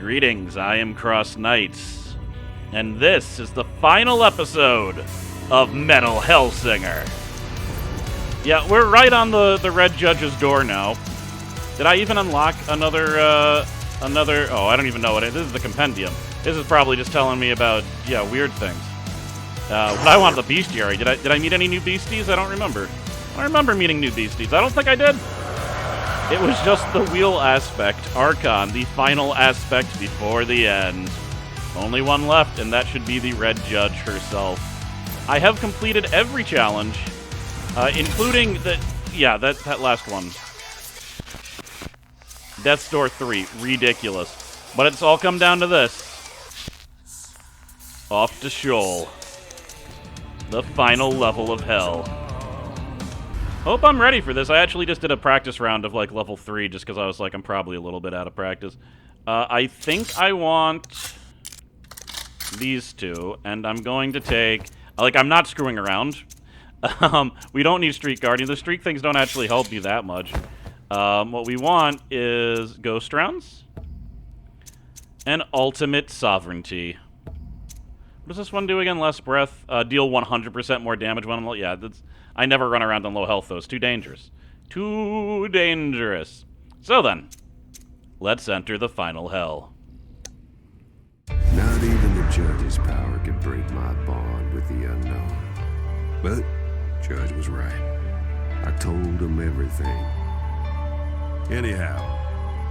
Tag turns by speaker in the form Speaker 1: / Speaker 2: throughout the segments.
Speaker 1: Greetings, I am CrossKnights, and this is the final episode of Metal Hellsinger. Yeah, we're right on the Red Judge's door now. Did I even unlock another, oh, I don't even know what it is. This is the compendium. This is probably just telling me about, weird things. But I want the bestiary. Did I meet any new beasties? I don't remember. I don't remember meeting new beasties. I don't think I did. It was just the wheel aspect, Archon, the final aspect before the end. Only one left, and that should be the Red Judge herself. I have completed every challenge, including that last one. Death's Door 3, ridiculous. But it's all come down to this. Off to Sheol. The final level of hell. Hope I'm ready for this. I actually just did a practice round of, level 3 just because I was like, I'm probably a little bit out of practice. I think I want these two, and I'm going to take... I'm not screwing around. We don't need Streak Guardian. The Streak things don't actually help you that much. What we want is Ghost Rounds and Ultimate Sovereignty. What does this one do again? Less breath. Deal 100% more damage when I'm low. Yeah, I never run around on low health, though. It's too dangerous. Too dangerous. So then, let's enter the final hell.
Speaker 2: Not even the Judge's power could break my bond with the unknown. But Judge was right. I told him everything. Anyhow,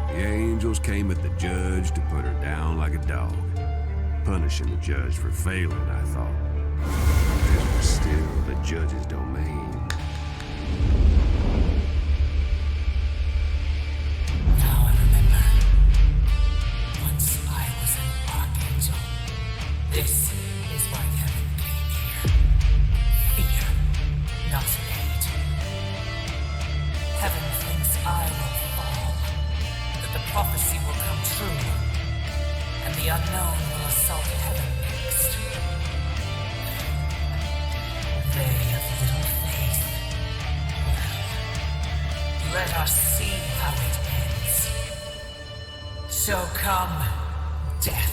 Speaker 2: the angels came at the Judge to put her down like a dog. Punishing the Judge for failing, I thought. This was still the Judge's domain.
Speaker 3: Now I remember. Once I was an archangel. This is why heaven came here. Fear, not hate. Heaven thinks I will fall, that the prophecy will come true, and the unknown will assault heaven next. They have little faith. Let us see how it ends. So come, death.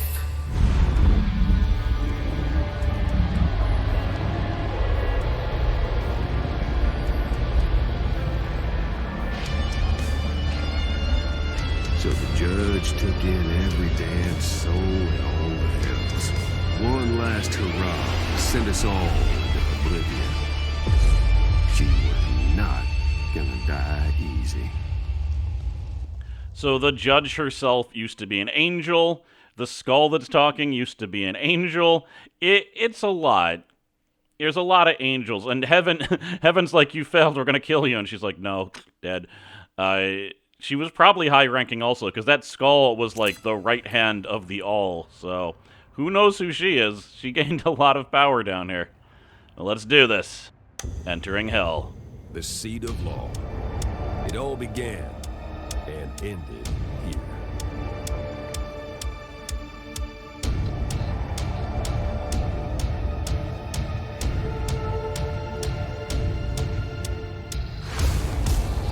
Speaker 2: So the Judge took in every damn soul in all the hells. One last hurrah to send us all into oblivion. She was not gonna die easy.
Speaker 1: So the Judge herself used to be an angel. The skull that's talking used to be an angel. It's a lot. There's a lot of angels. And heaven's like, you failed, we're gonna kill you. And she's like, no, dead. She was probably high-ranking also, because that skull was like the right hand of the All. So who knows who she is? She gained a lot of power down here. Well, let's do this. Entering hell.
Speaker 2: The seat of law. It all began and ended here.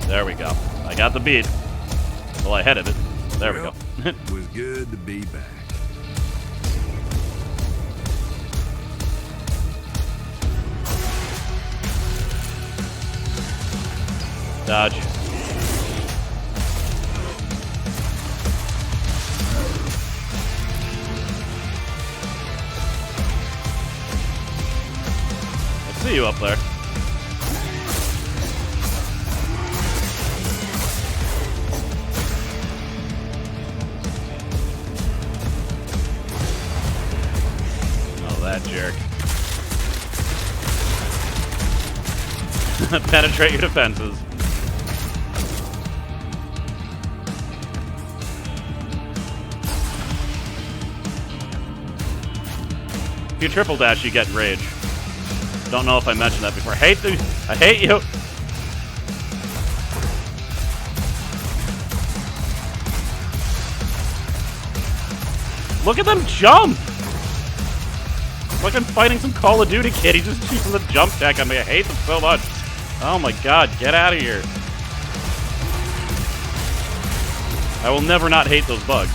Speaker 1: There we go. I got the beat. Well, I headed it. There we go.
Speaker 2: It was good to be back.
Speaker 1: Dodge. I see you up there. That jerk. Penetrate your defenses. If you triple dash, you get rage. Don't know if I mentioned that before. I hate you. Look at them jump! It's like I'm fighting some Call of Duty kid. He's just using the jump tech on me. I hate them so much. Oh my god, get out of here. I will never not hate those bugs.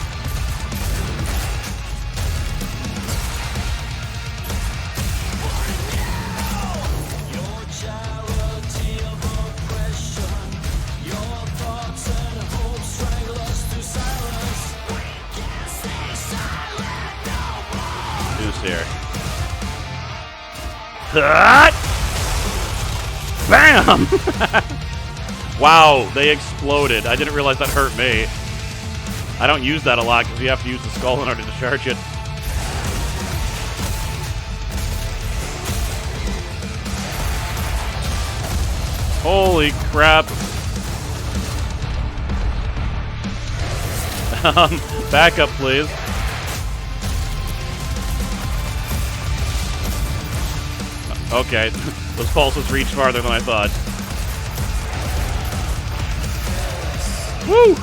Speaker 1: here. Bam! Wow, they exploded. I didn't realize that hurt me. I don't use that a lot because you have to use the skull in order to charge it. Holy crap. Back up, please. Okay, those pulses reach farther than I thought. Woo!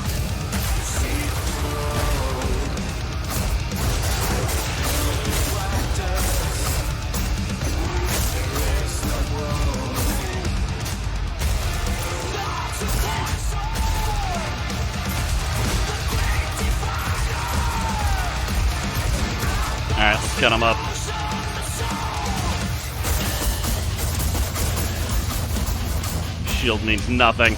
Speaker 1: Alright, let's cut him up. Shield means nothing.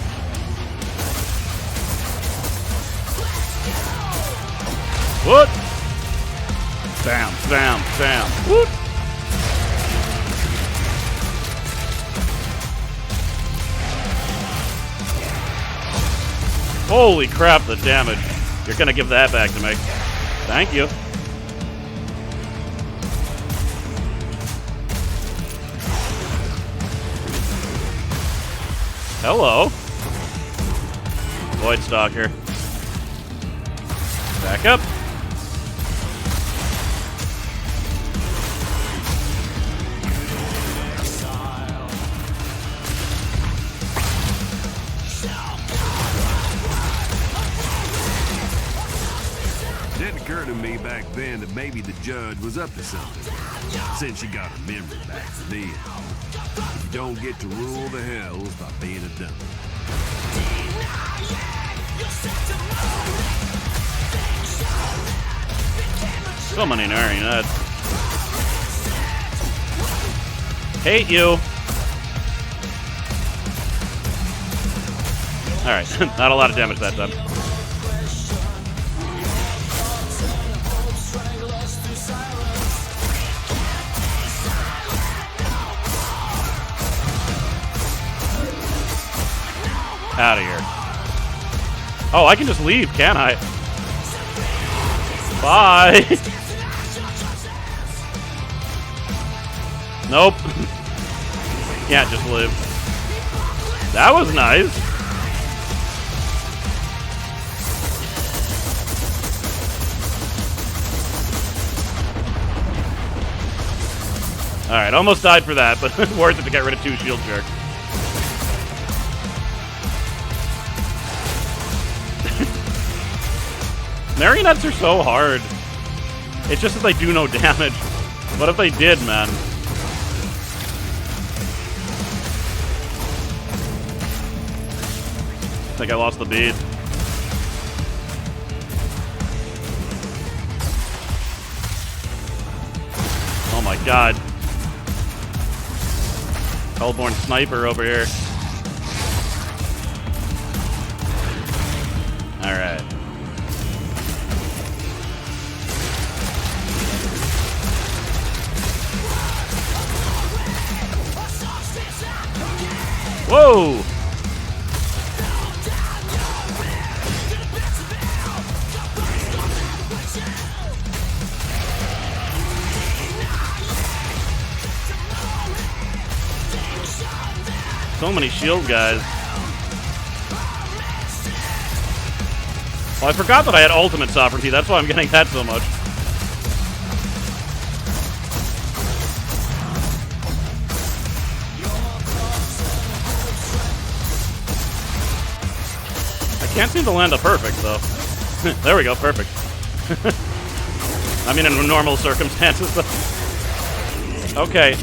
Speaker 1: What? Bam, bam, bam. Whoop. Holy crap, the damage. You're gonna give that back to me. Thank you. Hello. Void Stalker. Back up.
Speaker 2: It didn't occur to me back then that maybe the judge was up to something, since she got her memory back for me. You don't get to rule the hells by being a dummy.
Speaker 1: So many marionettes. Hate you. Alright, not a lot of damage that time. Out of here. Oh, I can just leave, can't I? Bye. Nope. Can't just live. That was nice. Alright, almost died for that, but worth it to get rid of 2 shield jerks. Marionettes are so hard. It's just that they do no damage. What if they did, man? I think I lost the bead. Oh my god. Hellborn sniper over here. Alright. Whoa! So many shield guys. Well, I forgot that I had ultimate sovereignty. That's why I'm getting that so much. Can't seem to land a perfect, though. There we go, perfect. I mean, in normal circumstances, though. Okay,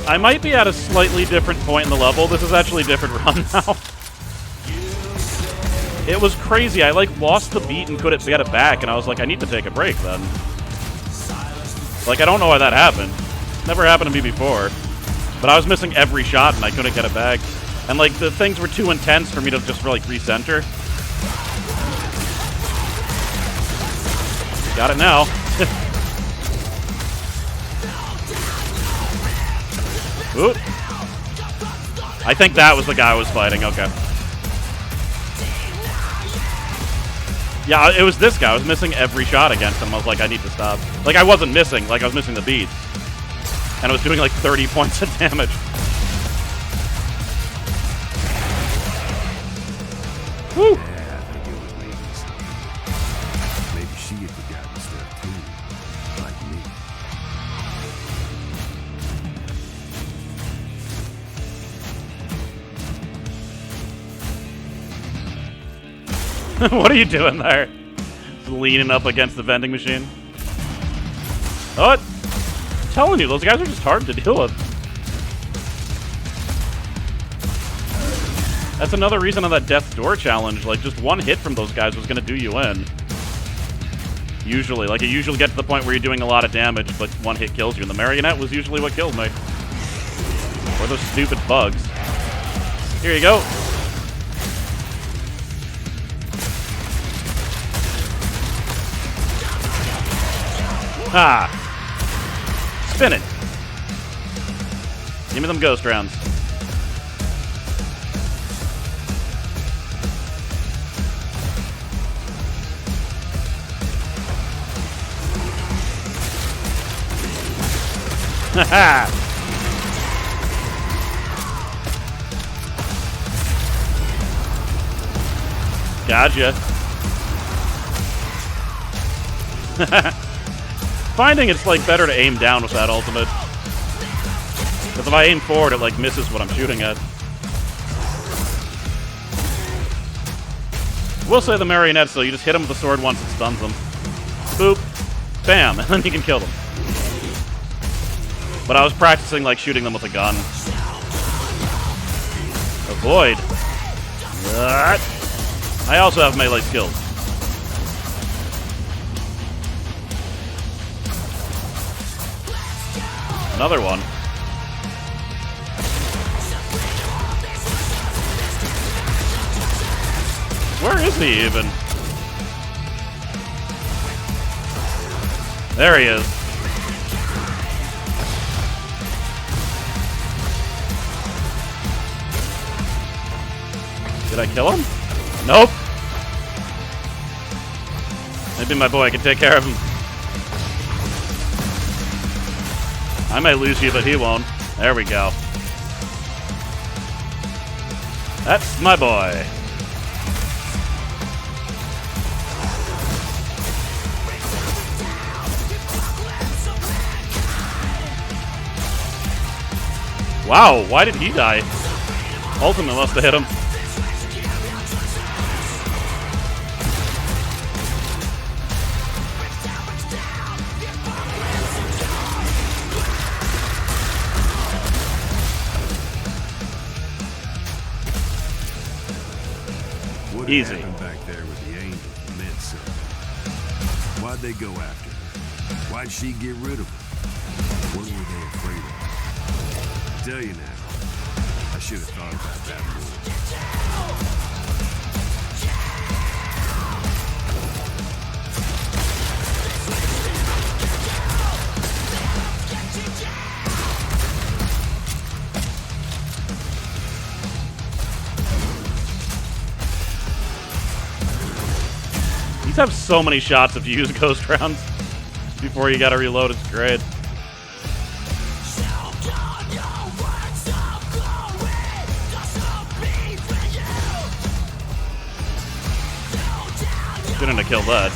Speaker 1: I might be at a slightly different point in the level. This is actually a different run now. It was crazy. I, like, lost the beat and couldn't get it back, and I was like, I need to take a break, then. Like, I don't know why that happened. Never happened to me before. But I was missing every shot, and I couldn't get it back. And, like, the things were too intense for me to just, like, recenter. Got it now. Ooh. I think that was the guy I was fighting. Okay. Yeah, it was this guy. I was missing every shot against him. I was like, I need to stop. Like, I wasn't missing. Like, I was missing the beats. And I was doing like 30 points of damage. Woo!
Speaker 2: Yeah, I think it was maybe she had forgotten stuff too, like me.
Speaker 1: What are you doing there? Just leaning up against the vending machine. Oh, I'm telling you, those guys are just hard to deal with. That's another reason on that Death's Door challenge. Like, just one hit from those guys was going to do you in. Usually. Like, you usually get to the point where you're doing a lot of damage, but one hit kills you. And the Marionette was usually what killed me. Or those stupid bugs. Here you go. Ha! Spin it. Give me them ghost rounds. Haha! Gotcha. Finding it's like better to aim down with that ultimate. Because if I aim forward, it like misses what I'm shooting at. We'll say the marionettes though, you just hit them with the sword once, it stuns them. Boop. Bam, and then you can kill them. But I was practicing like shooting them with a gun. Avoid. I also have melee skills. Another one. Where is he even? There he is. Did I kill him? Nope. Maybe my boy can take care of him. I might lose you, but he won't. There we go. That's my boy. Wow, why did he die? Ultimate must have hit him. Easy.
Speaker 2: What happened back there with the angels meant something. Why'd they go after her? Why'd she get rid of her? What were they afraid of? I tell you now, I should have thought about that more.
Speaker 1: These have so many shots if you use ghost rounds before you gotta reload. It's great. Shouldn't have killed that.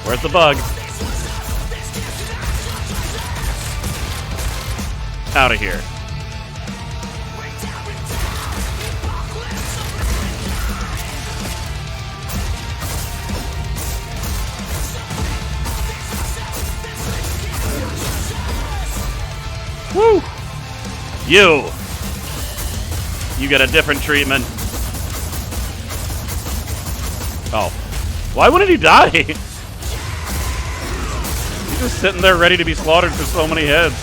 Speaker 1: Where's the bug? Out of here. Woo! You get a different treatment. Oh. Why wouldn't he die? He's just sitting there ready to be slaughtered for so many heads.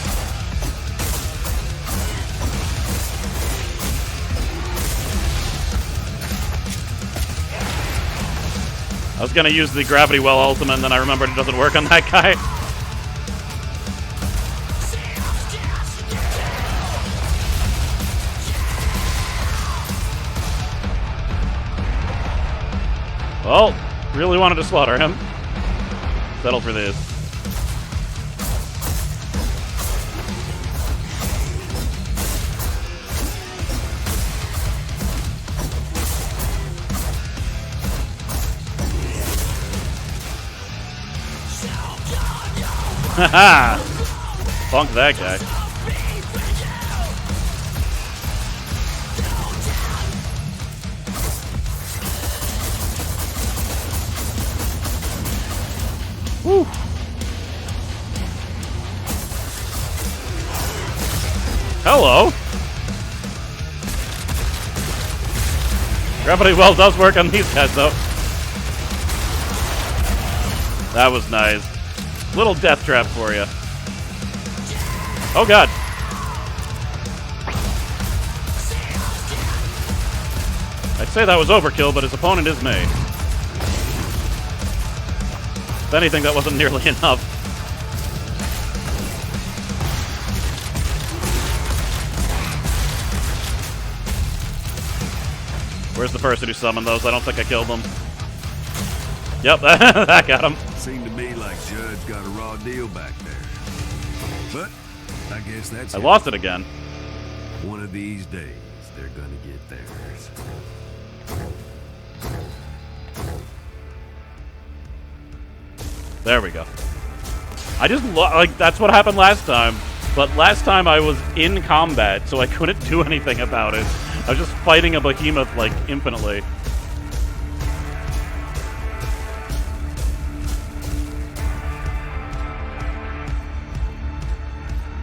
Speaker 1: I was gonna use the Gravity Well ultimate, and then I remembered it doesn't work on that guy. Well, really wanted to slaughter him. Settle for this. Haha! Funk that guy. Woo! Hello! Gravity Well does work on these guys, though. That was nice. Little death trap for you. Oh god. I'd say that was overkill, but his opponent is me. If anything, that wasn't nearly enough. Where's the person who summoned those? I don't think I killed them. Yep, that got him.
Speaker 2: Seemed to me like Judge got a raw deal back there. But I guess that's
Speaker 1: I lost it again.
Speaker 2: One of these days, they're gonna get theirs.
Speaker 1: There we go. I just like that's what happened last time. But last time I was in combat, so I couldn't do anything about it. I was just fighting a behemoth like infinitely.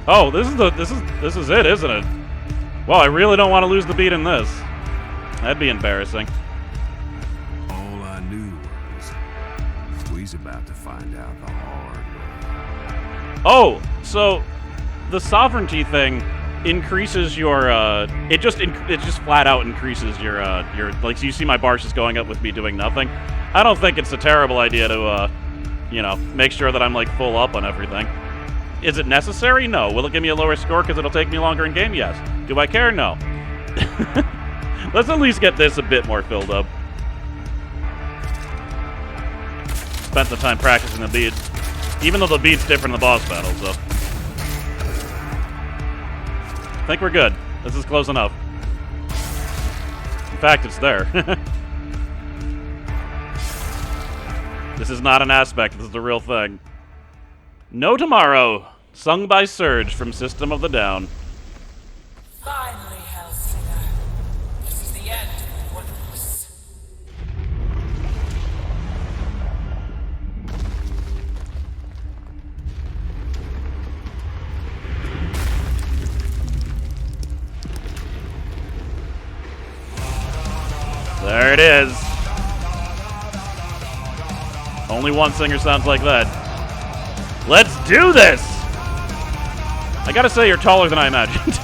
Speaker 1: Oh, this is it, isn't it? Well, I really don't want to lose the beat in this. That'd be embarrassing.
Speaker 2: All I knew was we's about to find out the hard way.
Speaker 1: Oh, so the sovereignty thing increases your it just flat out increases your like, so you see my bars just going up with me doing nothing. I don't think it's a terrible idea to you know, make sure that I'm like full up on everything. Is it necessary? No. Will it give me a lower score because it'll take me longer in game? Yes. Do I care? No. Let's at least get this a bit more filled up. Spent some time practicing the beat. Even though the beat's different in the boss battle, so. I think we're good. This is close enough. In fact, it's there. This is not an aspect. This is the real thing. No Tomorrow, sung by Surge from System of the Down.
Speaker 3: Finally, Hellsinger. This is the end of what was.
Speaker 1: There it is. Only one singer sounds like that. Let's do this! I gotta say, you're taller than I imagined.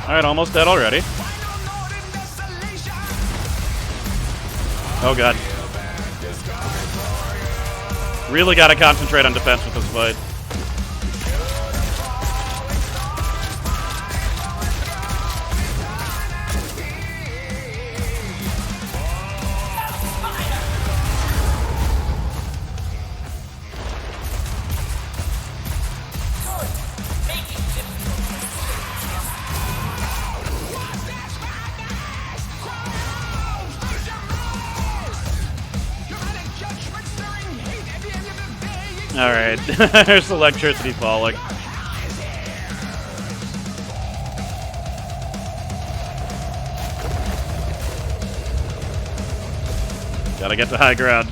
Speaker 1: Alright, almost dead already. Oh god. Really gotta concentrate on defense with this fight. Alright, there's electricity falling. Gotta get to high ground.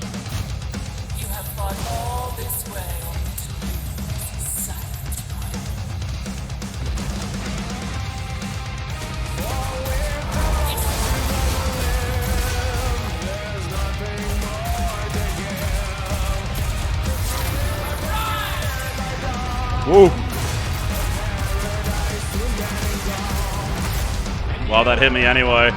Speaker 3: You have fought all this way only to lose silent.
Speaker 1: Ooh. Wow, that hit me anyway.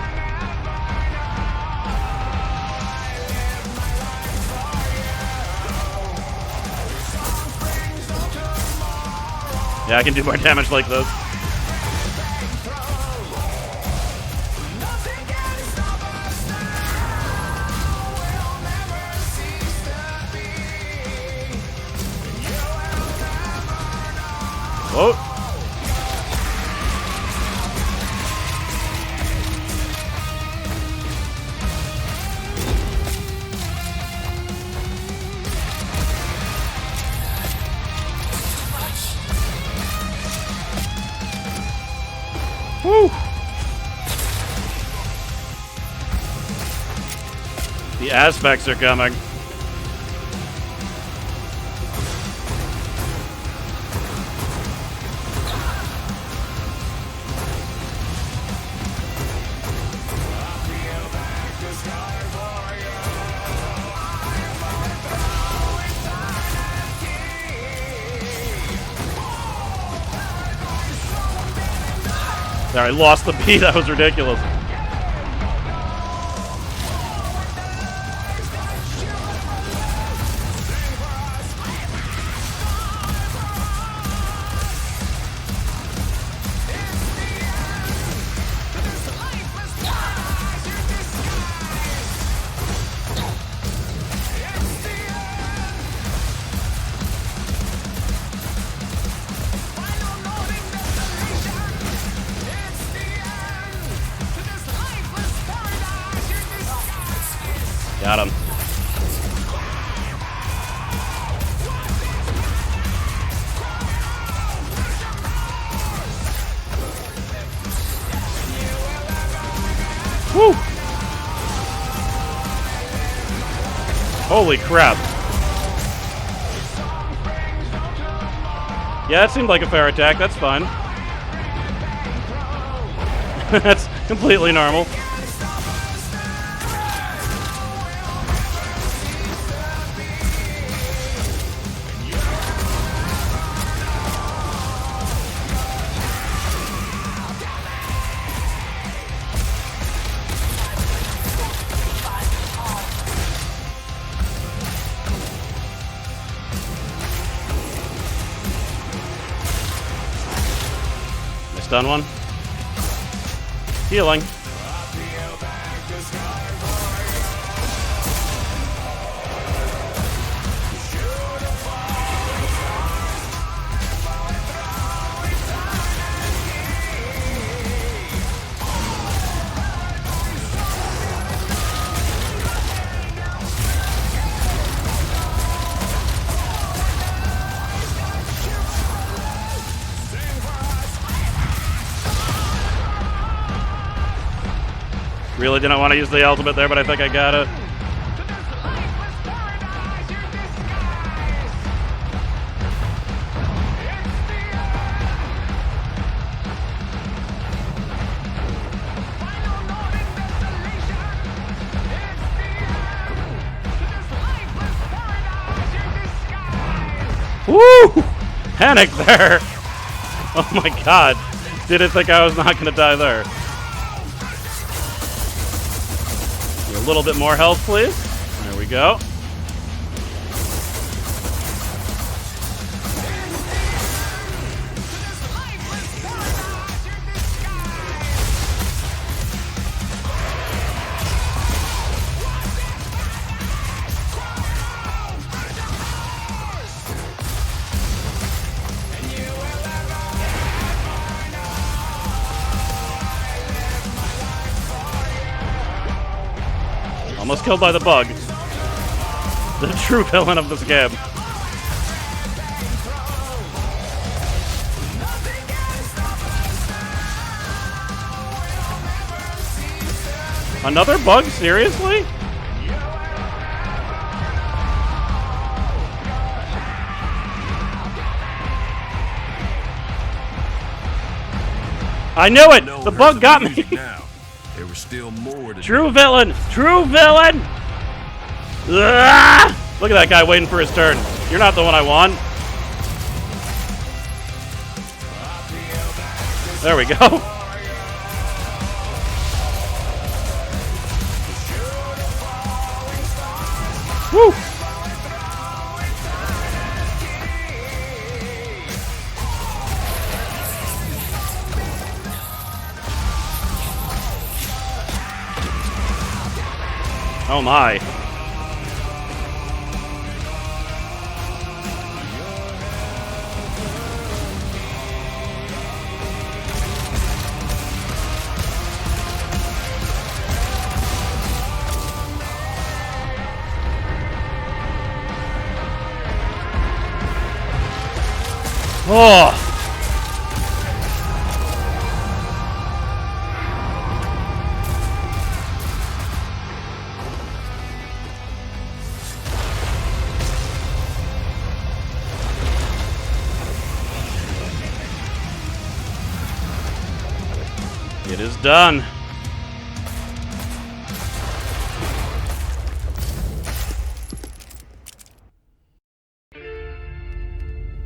Speaker 1: Yeah, I can do more damage like this. Whoa. Woo. The aspects are coming. Sorry, I lost the B. That was ridiculous. Got him. Woo! Holy crap. Yeah, that seemed like a fair attack. That's fine. That's completely normal. Stun one. Healing. Really didn't want to use the ultimate there, but I think I got it. Woo! Panic there! Oh my god. Didn't think I was not going to die there. A little bit more health, please. There we go. Almost killed by the bug. The true villain of this game. Another bug? Seriously? I knew it! The bug got me!
Speaker 2: There was still more to
Speaker 1: True villain! True villain! Ah! Look at that guy waiting for his turn. You're not the one I want. There we go. Woo! Oh my. Oh! It is done.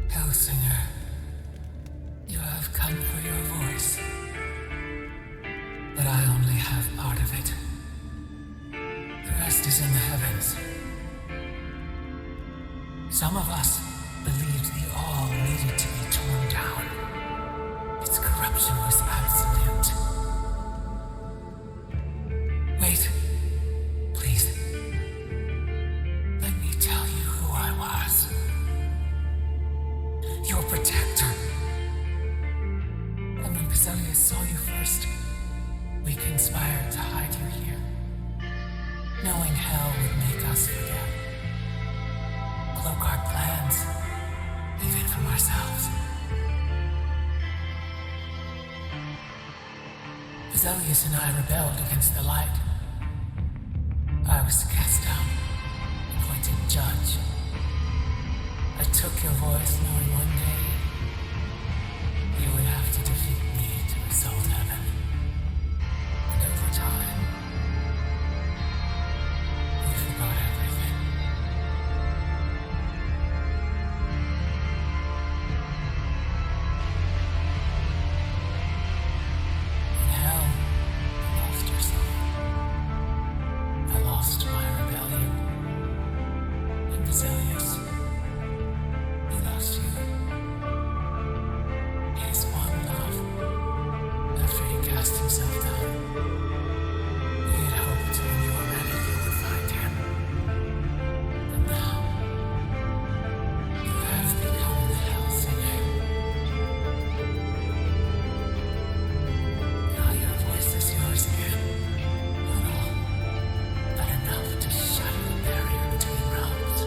Speaker 3: Hellsinger, you have come for your voice. But I only have part of it. The rest is in the heavens. Some of us believed the all needed to be torn down. Its corruption was absolute. Wait, please. Let me tell you who I was. Your protector. And when Basilius saw you first, we conspired to hide you here. Knowing hell would make us forget. Cloak our plans, even from ourselves. Basilius and I rebelled against the light. I was cast down, appointed judge. I took your voice knowing one day you would have to defeat me to assault heaven. And over time, we forgot everything. In hell, you lost yourself. I lost my rebellion. And Basilius, he lost you. His one love, after he cast himself down. We had hoped when you were ready you would find him. But now, you have become the Hellsinger. Now your voice is yours again. Not all, but enough to shatter the barrier between realms.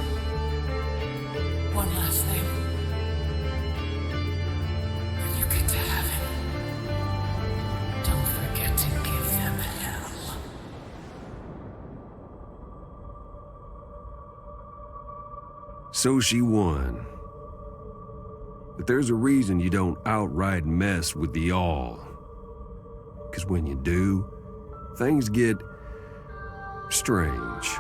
Speaker 3: One last thing. When you get to heaven, don't forget to give them hell.
Speaker 2: So she won. But there's a reason you don't outright mess with the all. 'Cause when you do, things get strange.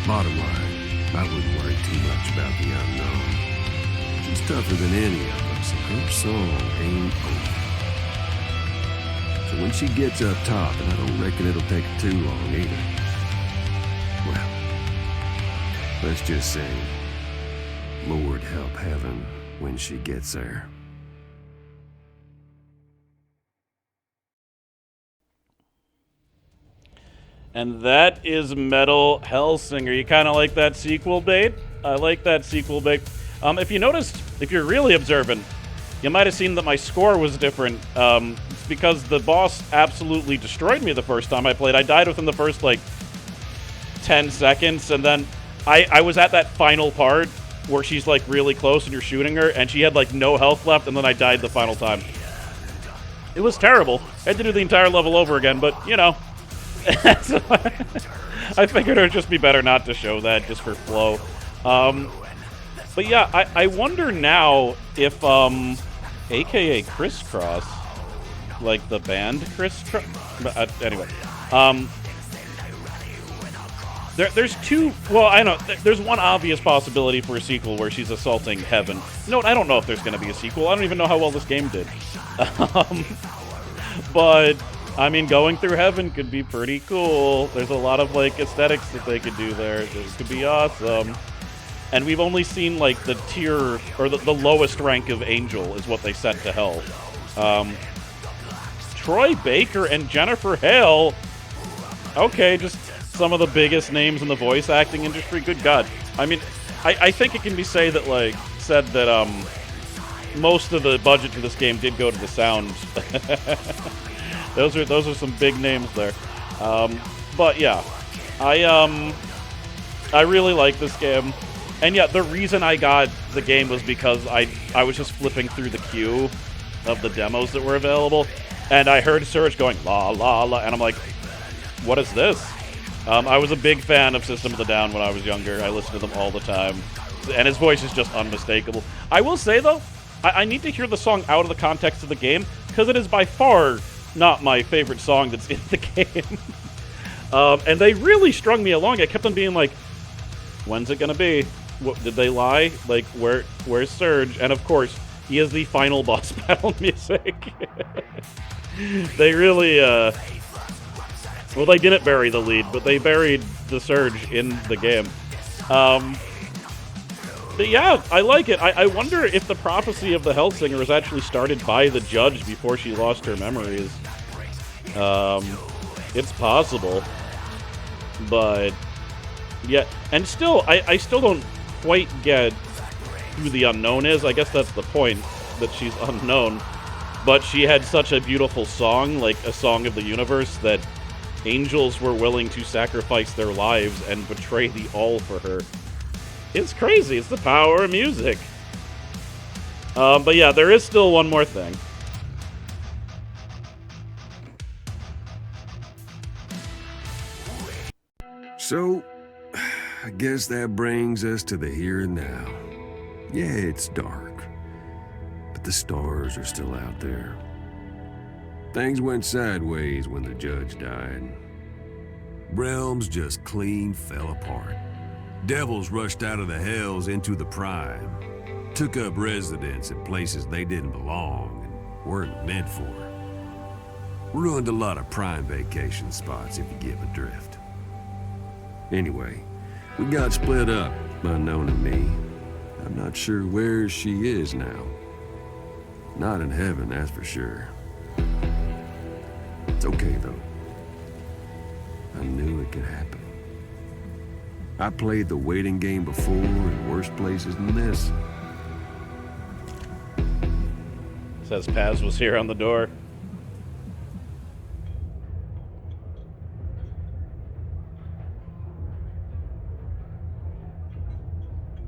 Speaker 2: Bottom line, I wouldn't worry too much about the unknown. She's tougher than any of us, and her song ain't over. So when she gets up top, and I don't reckon it'll take too long either, well, let's just say, Lord help heaven when she gets there.
Speaker 1: And that is Metal Hellsinger. You kind of like that sequel bait? I like that sequel bait. If you noticed, if you're really observant, you might have seen that my score was different. It's because the boss absolutely destroyed me the first time I played. I died within the first, 10 seconds, and then I was at that final part where she's, really close and you're shooting her, and she had, no health left, and then I died the final time. It was terrible. I had to do the entire level over again, but, so I figured it would just be better not to show that, just for flow. But yeah, I wonder now if, AKA Crisscross, the band Crisscross, anyway, There's two. Well, I know. There's one obvious possibility for a sequel where she's assaulting Heaven. No, I don't know if there's going to be a sequel. I don't even know how well this game did. But I mean, going through Heaven could be pretty cool. There's a lot of like aesthetics that they could do there. It could be awesome. And we've only seen like the tier or the lowest rank of Angel is what they sent to Hell. Troy Baker and Jennifer Hale. Okay, just some of the biggest names in the voice acting industry. Good God. I mean, I think it can be said that most of the budget for this game did go to the sound. those are some big names there. But yeah, I really like this game. And yeah, the reason I got the game was because I was just flipping through the queue of the demos that were available, and I heard Surge going la la la, and I'm like, what is this? I was a big fan of System of a Down when I was younger. I listened to them all the time. And his voice is just unmistakable. I will say, though, I need to hear the song out of the context of the game, because it is by far not my favorite song that's in the game. And they really strung me along. I kept on being like, when's it going to be? What, did they lie? Like, where's Surge? And, of course, he is the final boss battle music. They really... Well, they didn't bury the lead, but they buried the Surge in the game. But yeah, I like it. I wonder if the prophecy of the Hellsinger was actually started by the judge before she lost her memories. It's possible. But, yeah. And still, I still don't quite get who the unknown is. I guess that's the point, that she's unknown. But she had such a beautiful song, like a song of the universe, that angels were willing to sacrifice their lives and betray the all for her. It's crazy. It's the power of music. But yeah, there is still one more thing.
Speaker 2: So, I guess that brings us to the here and now. Yeah, it's dark, but the stars are still out there. Things went sideways when the judge died. Realms just clean fell apart. Devils rushed out of the hells into the prime, took up residence in places they didn't belong and weren't meant for. Ruined a lot of prime vacation spots, if you give a drift. Anyway, we got split up, unknown to me. I'm not sure where she is now. Not in heaven, that's for sure. It's okay, though. I knew it could happen. I played the waiting game before in worse places than this.
Speaker 1: Says Paz was here on the door.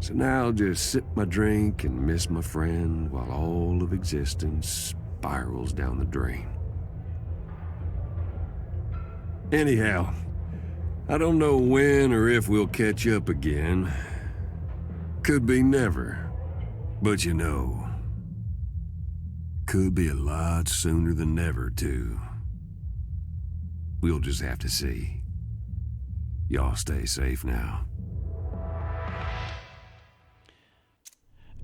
Speaker 2: So now I'll just sip my drink and miss my friend while all of existence spirals down the drain. Anyhow, I don't know when or if we'll catch up again. Could be never. But you know, could be a lot sooner than never, too. We'll just have to see. Y'all stay safe now.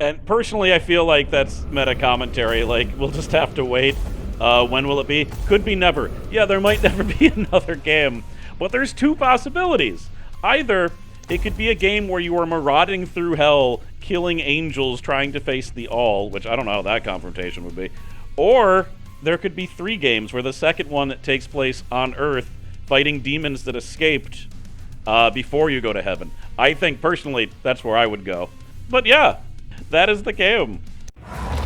Speaker 1: And personally, I feel like that's meta commentary. Like, we'll just have to wait. When will it be? Could be never. Yeah, there might never be another game. But there's two possibilities. Either it could be a game where you are marauding through hell, killing angels, trying to face the all, which I don't know how that confrontation would be. Or there could be 3 games where the second one takes place on Earth, fighting demons that escaped before you go to heaven. I think, personally, that's where I would go. But yeah, that is the game.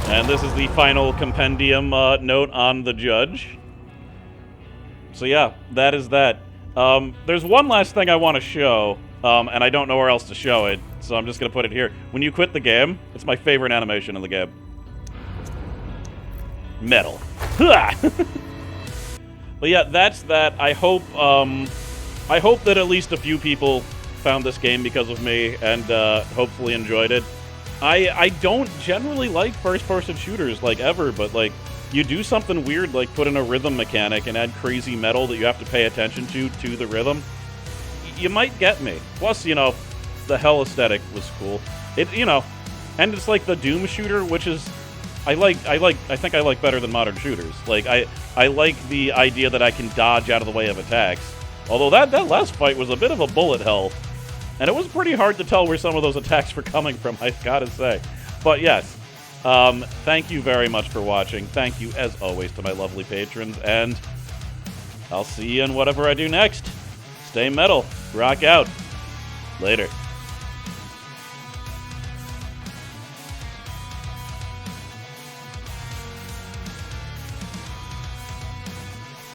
Speaker 1: And this is the final compendium note on the judge. So yeah, that is that. There's one last thing I want to show, and I don't know where else to show it, so I'm just going to put it here. When you quit the game, it's my favorite animation in the game. Metal. But yeah, that's that. I hope that at least a few people found this game because of me and hopefully enjoyed it. I don't generally like first-person shooters, like, ever, but, like, you do something weird, like put in a rhythm mechanic and add crazy metal that you have to pay attention to the rhythm. you might get me. Plus, you know, the Hell aesthetic was cool. It, you know, and it's like the Doom shooter, which is I think I like better than modern shooters. Like I like the idea that I can dodge out of the way of attacks. Although that last fight was a bit of a bullet hell, and it was pretty hard to tell where some of those attacks were coming from, I gotta say. But yes, thank you very much for watching. Thank you, as always, to my lovely patrons, and I'll see you in whatever I do next. Stay metal. Rock out. Later.